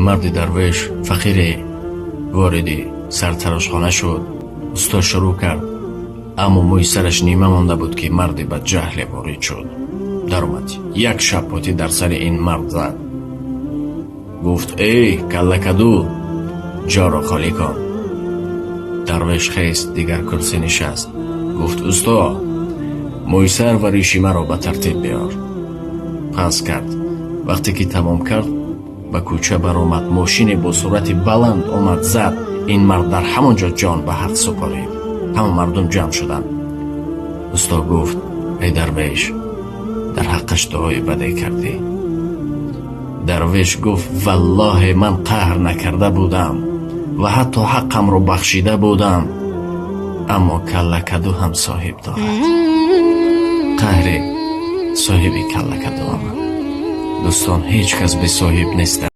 марди дарвеш фақире вориди сартарошхона шуд. устод шурӯъ кард, аммо мӯи сараш нима монда буд ки марди бадҷаҳле ворид шуд. даромад як шапоти дар сари ин мард зад. гуфт: эй каллакаду, ҷоро холӣ кун. дарвеш хест, дигар курсӣ нишаст. гуфт: устод, мӯйсар ва риши маро ба тартиб биёр. пас кард. вақте ки тамом кард, ба кӯча баромад. мошине бо суръати баланд омад, зад. ин мард дар ҳамон ҷо ҷон ба ҳақ супорид. ҳама мардум ҷамъ шуданд. устод гуфт: эй дарвеш, дар ҳаққаш дуои баде кардӣ. дарвеш гуфт: валлоҳе ман қаҳр накарда будам ва ҳатто ҳаққамро бахшида будам, аммо каллакаду ҳам соҳиб дорад. қаҳре соҳиби каллакадуам. дӯстон, ҳеҷ кас бесоҳиб нест.